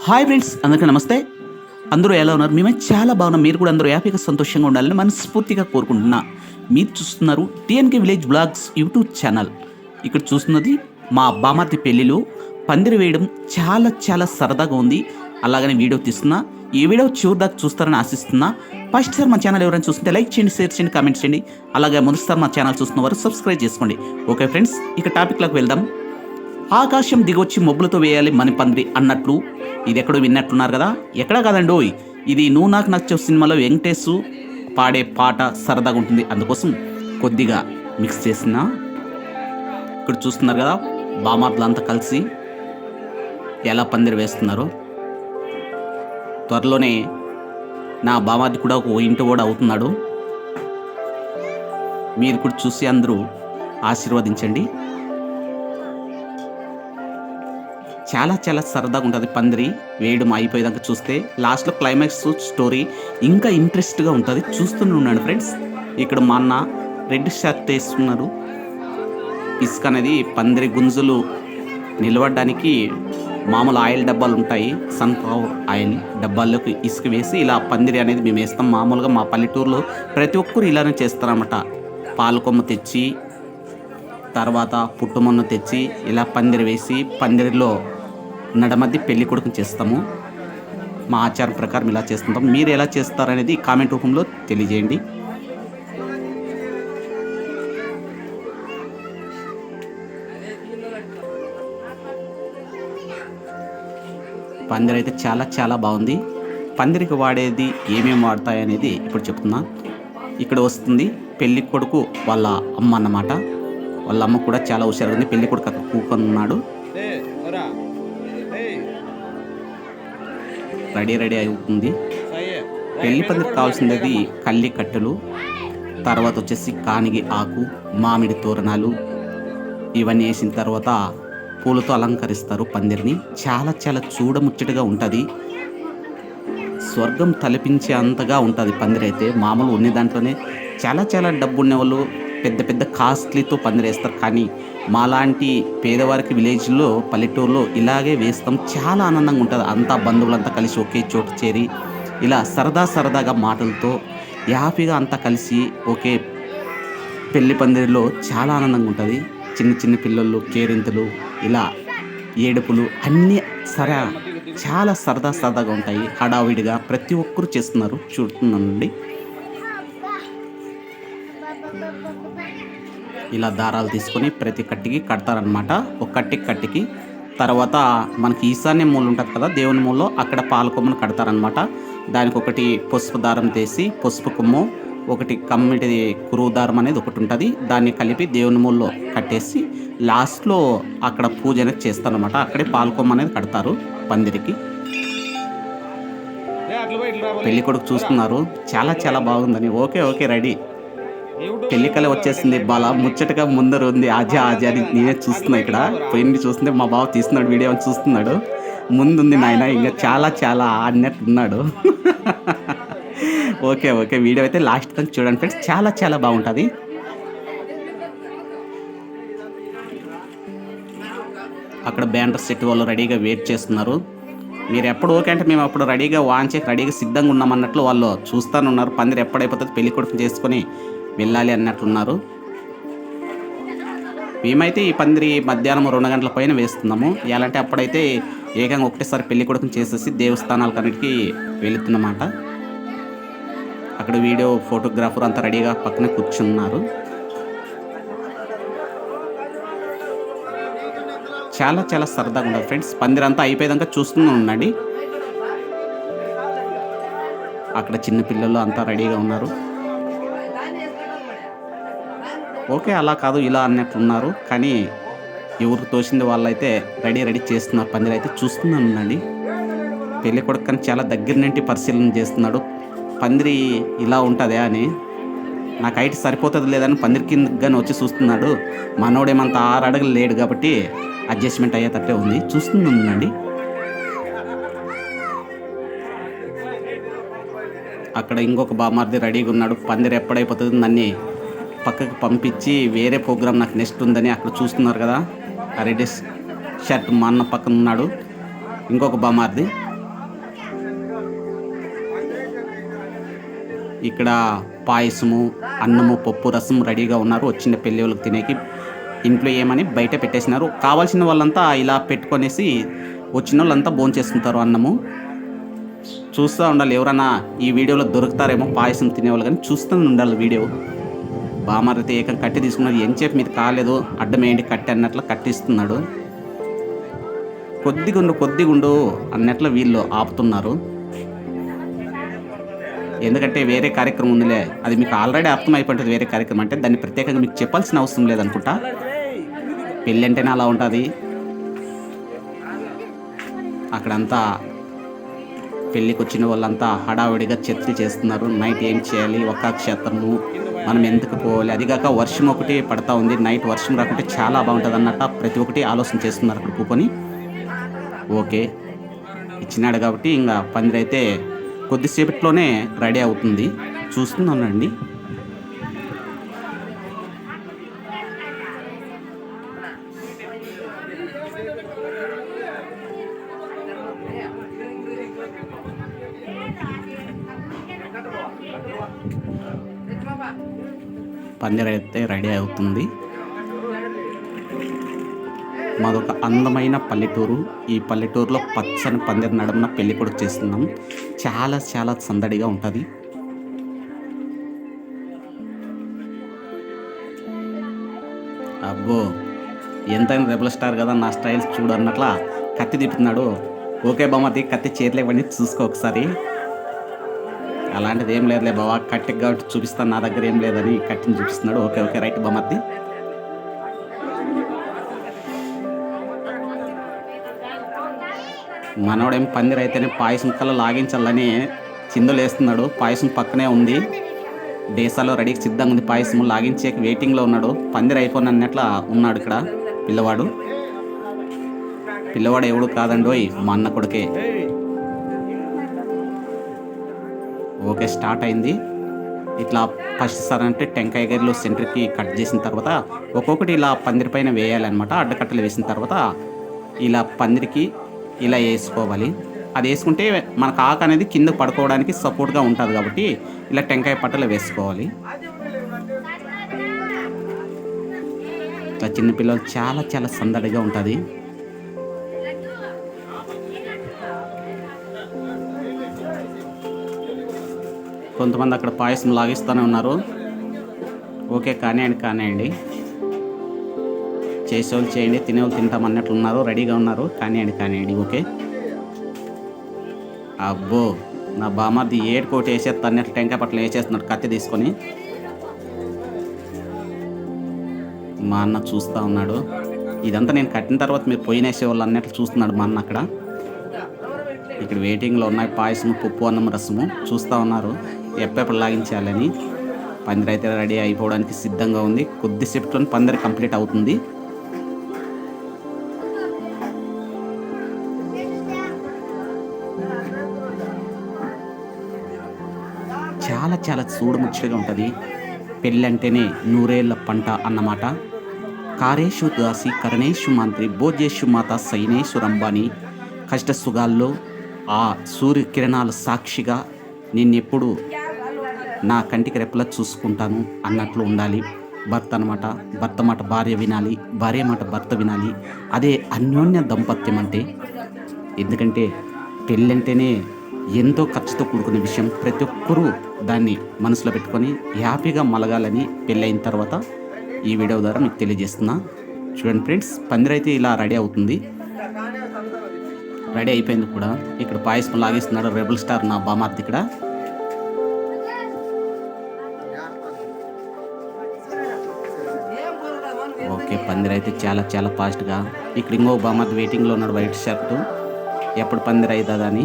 Hi friends, అందరికీ నమస్తే. అందరూ ఎలా ఉన్నారు? మేమే చాలా బాగున్నాం. మీరు కూడా అందరూ హ్యాపీగా సంతోషంగా ఉండాలని మనస్ఫూర్తిగా కోరుకుంటున్నా. మీరు చూస్తున్నారు టీఎన్కే విలేజ్ బ్లాగ్స్ యూట్యూబ్ ఛానల్. ఇక్కడ చూస్తున్నది మా బామర్ది పెళ్ళిలో పందిరి వేయడం చాలా చాలా సరదాగా ఉంది. అలాగనే వీడియో తీస్తున్నా. ఈ వీడియో చివరి దాకా చూస్తారని ఆశిస్తున్నా. ఫస్ట్ సార్ మా ఛానల్ ఎవరైనా చూస్తుంటే లైక్ చేయండి, షేర్ చేయండి, కామెంట్ చేయండి. అలాగే మొదటిసారి మా ఛానల్ చూస్తున్న వారు సబ్స్క్రైబ్ చేసుకోండి. ఓకే ఫ్రెండ్స్, ఇక టాపిక్లోకి వెళ్దాం. ఆకాశం దిగొచ్చి మొబ్బులతో వేయాలి మన పందిరి అన్నట్లు ఇది ఎక్కడో విన్నట్లున్నారు కదా. ఎక్కడా కాదండోయ్, ఇది నువ్వు నాకు నచ్చే సినిమాలో వెంకటేష్ పాడే పాట సరదాగా ఉంటుంది, అందుకోసం కొద్దిగా మిక్స్ చేసిన. ఇక్కడ చూస్తున్నారు కదా బామార్లంతా కలిసి ఎలా పందిరి వేస్తున్నారో. త్వరలోనే నా బామార్ది కూడా ఒక ఇంటి కూడా అవుతున్నాడు. మీరు కూడా చూసి అందరూ ఆశీర్వదించండి. చాలా చాలా సరదాగా ఉంటుంది పందిరి వేయడం అయిపోయేదాకా చూస్తే. లాస్ట్లో క్లైమాక్స్ స్టోరీ ఇంకా ఇంట్రెస్ట్గా ఉంటుంది. చూస్తూనే ఉన్నాను ఫ్రెండ్స్. ఇక్కడ మా అన్న రెడ్ షర్ట్ వేసుకున్నారు. ఇసుక అనేది పందిరి గుంజులు నిలబడడానికి మామూలు ఆయిల్ డబ్బాలు ఉంటాయి, సన్ఫ్లవర్ ఆయిల్ డబ్బాల్లోకి ఇసుక వేసి ఇలా పందిరి అనేది మేము వేస్తాం. మామూలుగా మా పల్లెటూరులో ప్రతి ఒక్కరు ఇలానే చేస్తారన్నమాట. పాలకొమ్మ తెచ్చి తర్వాత పుట్టుమొన్న తెచ్చి ఇలా పందిరి వేసి పందిరిలో నడమధ్య పెళ్లి కొడుకుని చేస్తాము. మా ఆచారం ప్రకారం ఇలా చేస్తుంటాం. మీరు ఎలా చేస్తారనేది కామెంట్ రూపంలో తెలియజేయండి. పందిరి అయితే చాలా చాలా బాగుంది. పందిరికి వాడేది ఏమేమి వాడతాయి అనేది ఇప్పుడు చెప్తున్నా. ఇక్కడ వస్తుంది పెళ్లి కొడుకు వాళ్ళ అమ్మ అన్నమాట. వాళ్ళ అమ్మ కూడా చాలా హుషారుగా ఉంది. పెళ్లి కొడుకు అక్కడ కూకొని ఉన్నాడు. రెడీ అవుతుంది. పెళ్లి పందిరికి కావాల్సినది కల్లి కట్టెలు, తర్వాత వచ్చేసి కానిగి ఆకు, మామిడి తోరణాలు, ఇవన్నీ వేసిన తర్వాత పూలతో అలంకరిస్తారు పందిరిని. చాలా చాలా చూడముచ్చటగా ఉంటుంది. స్వర్గం తలపించే అంతగా ఉంటుంది పందిరి అయితే. మామూలు ఉన్న దాంట్లోనే చాలా చాలా డబ్బు ఉన్నవాళ్ళు పెద్ద పెద్ద కాస్ట్లీతో పందిరేస్తారు. కానీ మాలాంటి పేదవారికి విలేజ్లో పల్లెటూరులో ఇలాగే వేస్తాం. చాలా ఆనందంగా ఉంటుంది. అంతా బంధువులంతా కలిసి ఒకే చోటు చేరి ఇలా సరదాగా మాటలతో హ్యాపీగా అంతా కలిసి ఒకే పెళ్లి పందిరిలో చాలా ఆనందంగా ఉంటుంది. చిన్న చిన్న పిల్లలు, కేరింతలు, ఇలా ఏడుపులు అన్నీ చాలా సరదాగా ఉంటాయి. హడావిడిగా ప్రతి ఒక్కరు చేస్తున్నారు. చూస్తున్నానండి. ఇలా దారాలు తీసుకొని ప్రతి కట్టికి కడతారనమాట. ఒక కట్టికి తర్వాత మనకి ఈశాన్య మూల ఉంటుంది కదా, దేవుని మూలలో అక్కడ పాలకొమ్మను కడతారనమాట. దానికి ఒకటి పసుపు దారం తీసి పసుపు కొమ్ము, ఒకటి కమ్మిటి కురువు దారం అనేది ఒకటి ఉంటుంది. దాన్ని కలిపి దేవుని మూలలో కట్టేసి లాస్ట్లో అక్కడ పూజ అనేది చేస్తారనమాట. అక్కడే పాలకొమ్మ అనేది కడతారు పందిరికి. పెళ్లి కొడుకు చూస్తున్నారు. చాలా చాలా బాగుందని. Okay ready. పెళ్లికల వచ్చేసింది. బాల ముచ్చటగా ముందర ఉంది. ఆజా అని నేనే చూస్తున్నా. ఇక్కడ పోయింది చూస్తుంటే మా బావ తీస్తున్నాడు, వీడియో అని చూస్తున్నాడు. ముందుంది నాయన, ఇంకా చాలా ఆడినట్టు ఉన్నాడు. ఓకే వీడియో అయితే లాస్ట్ దాకా చూడండి ఫ్రెండ్స్. చాలా బాగుంటుంది. అక్కడ బ్యానర్ సెట్ వాళ్ళు రెడీగా వెయిట్ చేస్తున్నారు. మీరు ఎప్పుడు ఓకే అంటే మేము అప్పుడు రెడీగా రెడీగా సిద్ధంగా ఉన్నామన్నట్లు వాళ్ళు చూస్తూనే పందిరి ఎప్పుడైపోతుంది పెళ్లి కొడుకు చేసుకొని వెళ్ళాలి అన్నట్లున్నారు. మేమైతే ఈ పందిరి మధ్యాహ్నం 2 గంటల పైన వేస్తున్నాము. ఎలాంటి అప్పుడైతే ఏకంగా ఒకటేసారి పెళ్లి కొడుకుని చేసేసి దేవస్థానాలకన్నిటికీ వెళుతున్నమాట. అక్కడ వీడియో ఫోటోగ్రాఫర్ అంతా రెడీగా పక్కన కూర్చున్నారు. చాలా సరదాగా ఉండదు ఫ్రెండ్స్. పందిరి అంతా అయిపోయేదాకా చూస్తూనే ఉండండి. అక్కడ చిన్న పిల్లలు అంతా రెడీగా ఉన్నారు. ఓకే అలా కాదు ఇలా అన్నట్లున్నారు. కానీ ఎవరికి తోచింది వాళ్ళైతే రెడీ చేస్తున్నారు. పందిరి అయితే చూస్తున్నాను ఉండండి. పెళ్లి కొడుకు కానీ చాలా దగ్గర నుండి పరిశీలన చేస్తున్నాడు. పందిరి ఇలా ఉంటుందా అని. నాకు హైట్ సరిపోతుంది లేదని పందిరి కిందగానే వచ్చి చూస్తున్నాడు. మనోడేమంతా 6 అడుగులు లేడు కాబట్టి అడ్జస్ట్మెంట్ అయ్యేటట్టే ఉంది. చూస్తుందండి. అక్కడ ఇంకొక బామార్ది రెడీగా ఉన్నాడు. పందిరి ఎప్పుడైపోతుంది నన్ను పక్కకు పంపించి వేరే ప్రోగ్రామ్ నాకు నెక్స్ట్ ఉందని అక్కడ చూస్తున్నారు కదా. ఆ రెడ్ షర్ట్ మా అన్న పక్కన ఉన్నాడు. ఇంకొక బామార్ది ఇక్కడ పాయసము, అన్నము, పప్పు, రసం రెడీగా ఉన్నారు. వచ్చిన పెళ్లి వాళ్ళకి తినేకి ఇంట్లో ఏమని బయట పెట్టేసినారు. కావాల్సిన వాళ్ళంతా ఇలా పెట్టుకొనేసి వచ్చిన వాళ్ళంతా భోంచేసుకుంటారు అన్నము. చూస్తూ ఉండాలి, ఎవరైనా ఈ వీడియోలో దొరుకుతారేమో పాయసం తినేవాళ్ళు, కానీ చూస్తూ ఉండాలి వీడియో. బామరైతే ఏకం కట్టి తీసుకున్నది, ఎంచేపు మీద కాలేదు అడ్డమేయండి కట్టి అన్నట్లు కట్టిస్తున్నాడు. కొద్దిగుండు అన్నట్లు వీళ్ళు ఆపుతున్నారు. ఎందుకంటే వేరే కార్యక్రమం ఉందిలే, అది మీకు ఆల్రెడీ అర్థమైపోతుంది. వేరే కార్యక్రమం అంటే దాన్ని ప్రత్యేకంగా మీకు చెప్పాల్సిన అవసరం లేదనుకుంటా. పెళ్ళి అంటేనే అలా ఉంటుంది. అక్కడంతా పెళ్ళికి వచ్చిన వాళ్ళంతా హడావిడిగా చర్చలు చేస్తున్నారు. నైట్ ఏం చేయాలి, ఒక్క క్షేత్రము, మనం ఎందుకు పోవాలి, అదిగాక వర్షం ఒకటి పడతా ఉంది. నైట్ వర్షం రాకుంటే చాలా బాగుంటుంది అన్నట్టు ప్రతి ఒక్కటి ఆలోచన చేస్తున్నారు అక్కడ కూకొని. ఓకే, ఇచ్చినాడు కాబట్టి ఇంకా పందిరైతే కొద్దిసేపట్లోనే రెడీ అవుతుంది. చూస్తున్నానండి. పందిరైతే రెడీ అవుతుంది. మాదొక అందమైన పల్లెటూరు. ఈ పల్లెటూరులో పచ్చని పందిరి నడుమున పెళ్లి కూడా చేస్తున్నాం. చాలా చాలా సందడిగా ఉంటుంది. అబ్బో, ఎంతైనా రెబల్ స్టార్ కదా, నా స్టైల్స్ చూడు అన్నట్లా కత్తి తిప్పుతున్నాడు. ఓకే బామతి, కత్తి చేతిలో ఇవ్వండి చూసుకో ఒకసారి. అలాంటిది ఏం లేదులే బావా, కత్తికి కాబట్టి చూపిస్తాను, నా దగ్గర ఏం లేదని కత్తిని చూపిస్తున్నాడు. ఓకే ఓకే రైట్ బామతి. మనోడేం పందిరి అయితేనే పాయసం కల్లా లాగించాలని చిందులు వేస్తున్నాడు. పాయసం పక్కనే ఉంది, డేసాలో రెడీకి సిద్ధంగా ఉంది. పాయసం లాగించే వెయిటింగ్లో ఉన్నాడు. పందిరి అయిపోయిన అన్నట్లా ఉన్నాడు ఇక్కడ పిల్లవాడు. పిల్లవాడు ఎవడు కాదండోయ్, మా అన్న కొడుకే. ఓకే, స్టార్ట్ అయింది. ఇట్లా ఫస్ట్ సార్ అంటే టెంకాయ గరిలో సెంటర్కి కట్ చేసిన తర్వాత ఒక్కొక్కటి ఇలా పందిరి పైన వేయాలన్నమాట. అడ్డకట్టలు వేసిన తర్వాత ఇలా పందిరికి ఇలా వేసుకోవాలి. అది వేసుకుంటే మనకు ఆకు అనేది కింద పడుకోవడానికి సపోర్ట్గా ఉంటుంది కాబట్టి ఇలా టెంకాయ పట్టలు వేసుకోవాలి. ఇట్లా చిన్నపిల్లలు చాలా చాలా సందడిగా ఉంటుంది. కొంతమంది అక్కడ పాయసం లాగిస్తూనే ఉన్నారు. ఓకే, కానివ్వండి, చేసేవాళ్ళు చేయండి, తినేవాళ్ళు తింటాం అన్నట్లు ఉన్నారు, రెడీగా ఉన్నారు. కానివ్వండి. ఓకే. అబ్బో, నా బామర్ది ఏడుకోటి వేసేస్తా అన్నట్లు టెంకాయ పట్ల వేసేస్తున్నాడు కత్తి తీసుకొని. మా అన్న చూస్తూ ఉన్నాడు. ఇదంతా నేను కట్టిన తర్వాత మీరు పోయినేసేవాళ్ళు అన్నట్లు చూస్తున్నాడు మా అన్న అక్కడ. ఇక్కడ వెయిటింగ్లో ఉన్నాయి పాయసం, పప్పు, అన్నం, రసము చూస్తూ ఉన్నారు ఎప్పుడు లాగించాలని. పందిరి అయితే రెడీ అయిపోవడానికి సిద్ధంగా ఉంది. కొద్దిసేపట్లో పందిరి కంప్లీట్ అవుతుంది. చాలా చాలా చూడముచ్చటగా ఉంటుంది. పెళ్ళంటేనే నూరేళ్ల పంట అన్నమాట. కారేషు దాసి కరణేషు మంత్రి భోజేషు మాత సైనేషు రంబాని. కష్టసుగాల్లో ఆ సూర్యకిరణాల సాక్షిగా నిన్నెప్పుడు నా కంటికి రెప్పలా చూసుకుంటాను అన్నట్లు ఉండాలి. భర్త మాట భార్య వినాలి, భార్య మాట భర్త వినాలి. అదే అన్యోన్య దంపత్యం అంటే. ఎందుకంటే పెళ్ళంటేనే ఎంతో ఖర్చుతో కూడుకున్న విషయం. ప్రతి ఒక్కరూ దాన్ని మనసులో పెట్టుకొని హ్యాపీగా మలగాలని పెళ్ళైన తర్వాత ఈ వీడియో ద్వారా మీకు తెలియజేస్తున్నా. చూడండి ఫ్రెండ్స్, పందిరైతే ఇలా రెడీ అవుతుంది. రెడీ అయిపోయింది కూడా. ఇక్కడ పాయసం లాగిస్తున్నాడు రెబల్ స్టార్ నా బామార్ది ఇక్కడ. ఓకే, పందిరైతే చాలా చాలా ఫాస్ట్గా. ఇక్కడ ఇంకో బామార్ది వెయిటింగ్లో ఉన్నాడు, వైట్ షర్టు. ఎప్పుడు పందిరి అవుతుందని.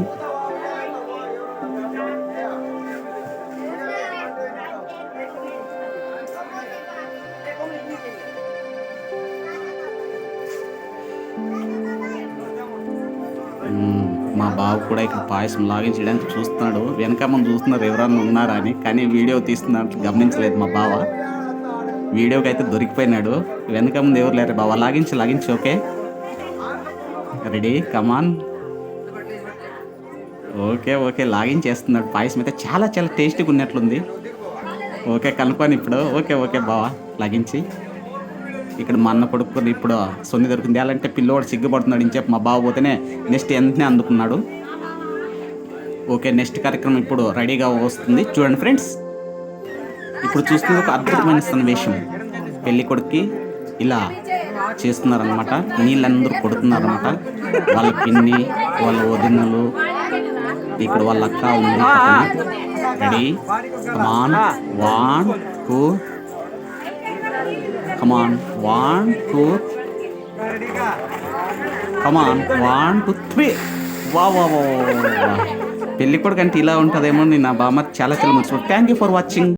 మా బాబు కూడా ఇక్కడ పాయసం లాగించడానికి చూస్తున్నాడు. వెనక ముందు చూస్తున్నారు ఎవరన్నా ఉన్నారా అని, కానీ వీడియో తీస్తున్నట్టు గమనించలేదు మా బావ. వీడియోకి అయితే దొరికిపోయినాడు. వెనక ముందు ఎవరు లేరు. బావ లాగించి okay ready come on. Okay. Okay. లాగిన్ చేస్తున్నాడు. పాయసం అయితే చాలా చాలా టేస్టీగా ఉన్నట్లుంది. ఓకే. కనుక్కొని ఇప్పుడు ఓకే. ఓకే బావ లాగిన్ చెయ్యి. ఇక్కడ మా అన్న కొడుకుని ఇప్పుడు సొన్ని దొరికింది. ఎలాంటే పిల్లోడు సిగ్గుపడుతున్నాడు. ఇంచేపు మా బావ పోతేనే నెక్స్ట్ వెంటనే అందుకున్నాడు. ఓకే. నెక్స్ట్ కార్యక్రమం ఇప్పుడు రెడీగా వస్తుంది. చూడండి ఫ్రెండ్స్. ఇప్పుడు చూస్తుంది ఒక అద్భుతమైన సన్నివేశం. పెళ్లి కొడుక్కి ఇలా చేస్తున్నారనమాట. నీళ్ళందరూ కొడుతున్నారనమాట. వాళ్ళ పిన్ని, వాళ్ళ వదినలు, ఇక్కడ వాళ్ళ అక్క ఉంది పక్కన. రెడీ కమాన్ 1 2 కమాన్ 1 2 కమాన్ 1 2 3 వా వా వా పెళ్ళి కొడుకు అంటే ఇలా ఉంటుందేమో. నేను నా బామ్మ చాలా చాలా మర్చిపోయి. Thank you for watching.